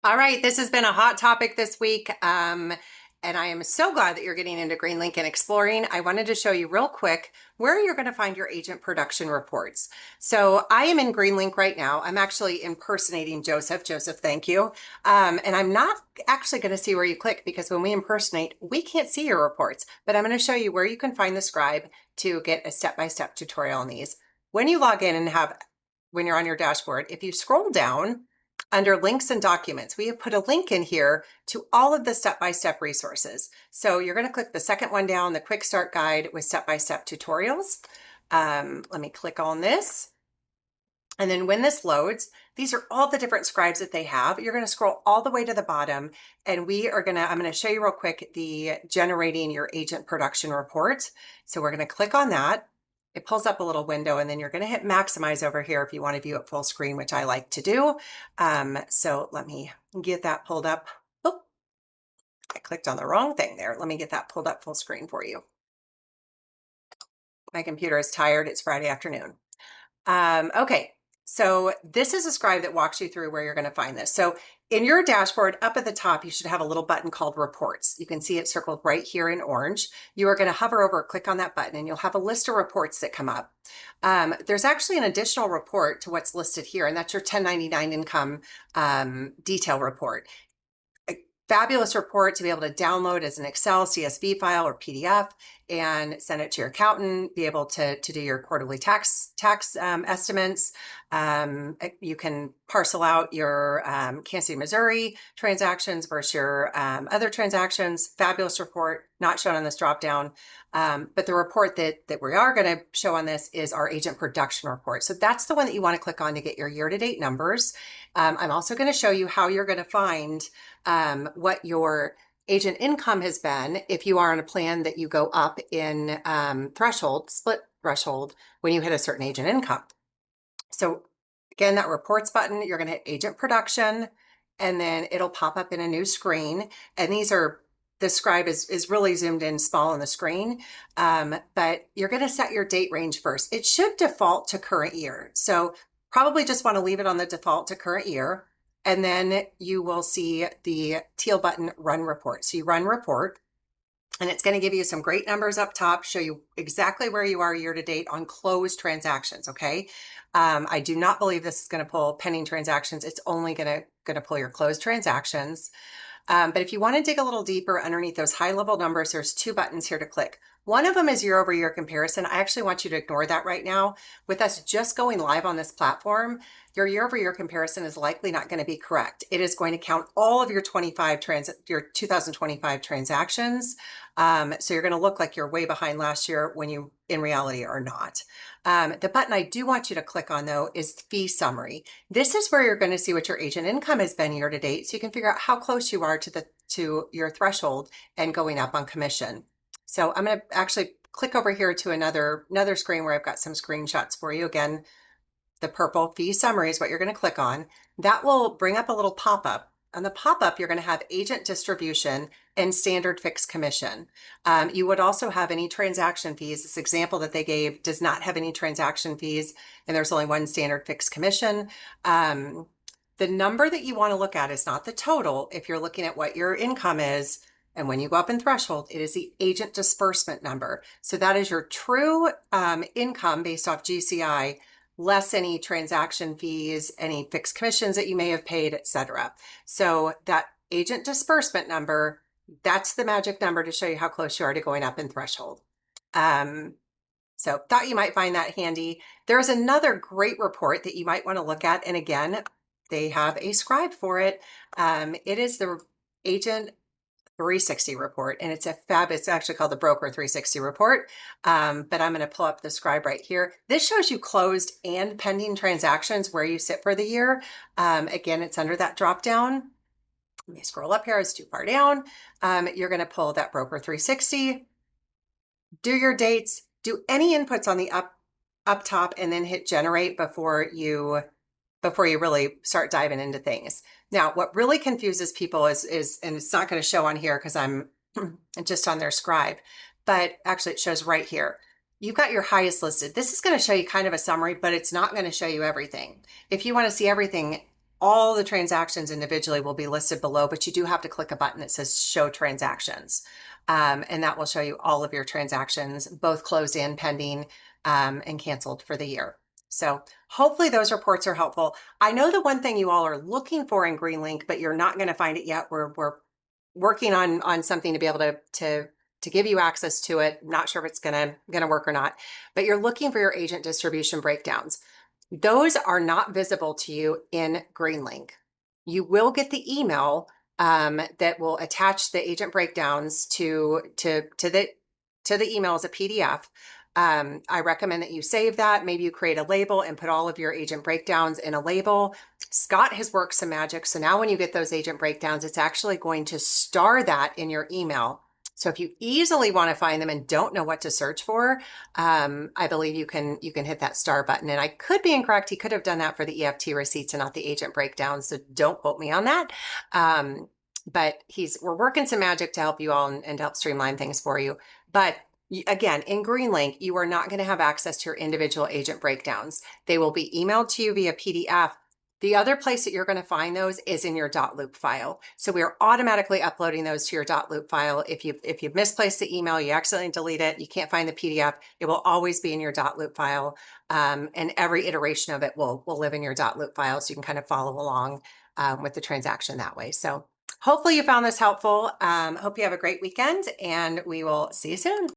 All right, this has been a hot topic this week, and I am so glad that you're getting into Greenlink and exploring. I wanted to show you real quick where you're going to find your agent production reports. So I am in Greenlink right now. I'm actually impersonating Joseph. Joseph, thank you. And I'm not actually going to see where you click because when we impersonate, we can't see your reports, but I'm going to show you where you can find the scribe to get a step-by-step tutorial on these. When you log in and when you're on your dashboard, if you scroll down, under links and documents, we have put a link in here to all of the step-by-step resources. So you're going to click the second one down, the quick start guide with step-by-step tutorials. Let me click on this. And then when this loads, these are all the different scribes that they have. You're going to scroll all the way to the bottom and I'm going to show you real quick the generating your agent production report. So we're going to click on that. It pulls up a little window and then you're going to hit maximize over here if you want to view it full screen, which I like to do. So let me get that pulled up. Oh, I clicked on the wrong thing there. Let me get that pulled up full screen for you. My computer is tired. It's Friday afternoon. Okay, so this is a scribe that walks you through where you're going to find this. So in your dashboard up at the top, you should have a little button called reports. You can see it circled right here in orange. You are going to hover over, click on that button, and you'll have a list of reports that come up. There's actually an additional report to what's listed here, and that's your 1099 income detail report. Fabulous report to be able to download as an Excel, CSV file, or PDF and send it to your accountant, be able to do your quarterly tax estimates. You can parcel out your Kansas City, Missouri transactions versus your other transactions. Fabulous report, not shown on this dropdown. But the report that we are going to show on this is our agent production report. So that's the one that you want to click on to get your year-to-date numbers. I'm also going to show you how you're going to find what your agent income has been if you are on a plan that you go up in split threshold when you hit a certain agent income. So again, that reports button, you're going to hit agent production and then it'll pop up in a new screen. And the scribe is really zoomed in small on the screen, but you're going to set your date range first. It should default to current year. So probably just want to leave it on the default to current year. And then you will see the teal button, run report. So you run report and it's going to give you some great numbers up top, show you exactly where you are year to date on closed transactions. Okay. I do not believe this is going to pull pending transactions. It's only going to pull your closed transactions. But if you want to dig a little deeper underneath those high level numbers, there's two buttons here to click. One of them is year over year comparison. I actually want you to ignore that right now. With us just going live on this platform, your year over year comparison is likely not going to be correct. It is going to count all of your 2025 transactions. So you're going to look like you're way behind last year when you in reality are not. The button I do want you to click on though is fee summary. This is where you're going to see what your agent income has been year to date. So you can figure out how close you are to your threshold and going up on commission. So I'm going to actually click over here to another screen where I've got some screenshots for you. Again, the purple fee summary is what you're going to click on. That will bring up a little pop-up. On the pop-up, you're going to have agent distribution and standard fixed commission. You would also have any transaction fees. This example that they gave does not have any transaction fees, and there's only one standard fixed commission. The number that you want to look at is not the total. If you're looking at what your income is, and when you go up in threshold, it is the agent disbursement number. So that is your true income based off GCI, less any transaction fees, any fixed commissions that you may have paid, etc. So that agent disbursement number, that's the magic number to show you how close you are to going up in threshold. So thought you might find that handy. There's another great report that you might want to look at. And again, they have a scribe for it. It is the agent 360 report, and it's actually called the broker 360 report. But I'm going to pull up the scribe right here. This shows you closed and pending transactions where you sit for the year. Again, it's under that drop down. Let me scroll up here. It's too far down. You're going to pull that broker 360, do your dates, do any inputs on the up top, and then hit generate before you really start diving into things. Now, what really confuses people is, and it's not going to show on here because I'm just on their scribe, but actually it shows right here. You've got your highest listed. This is going to show you kind of a summary, but it's not going to show you everything. If you want to see everything, all the transactions individually will be listed below, but you do have to click a button that says show transactions. And that will show you all of your transactions, both closed and pending, and canceled for the year. So hopefully those reports are helpful. I know the one thing you all are looking for in Greenlink, but you're not going to find it yet. We're working on something to be able to give you access to it. Not sure if it's gonna work or not, but you're looking for your agent distribution breakdowns. Those are not visible to you in Greenlink. You will get the email that will attach the agent breakdowns to the email as a PDF. I recommend that you save that. Maybe you create a label and put all of your agent breakdowns in a label. Scott has worked some magic. So now when you get those agent breakdowns, it's actually going to star that in your email. So if you easily want to find them and don't know what to search for, I believe you can hit that star button. And I could be incorrect. He could have done that for the EFT receipts and not the agent breakdowns. So don't quote me on that. But we're working some magic to help you all and help streamline things for you. But again, in Greenlink, you are not going to have access to your individual agent breakdowns. They will be emailed to you via PDF. The other place that you're going to find those is in your .loop file. So we are automatically uploading those to your .loop file. If you've misplaced the email, you accidentally delete it, you can't find the PDF, it will always be in your .loop file. And every iteration of it will live in your .loop file, so you can kind of follow along with the transaction that way. So hopefully you found this helpful. Hope you have a great weekend, and we will see you soon.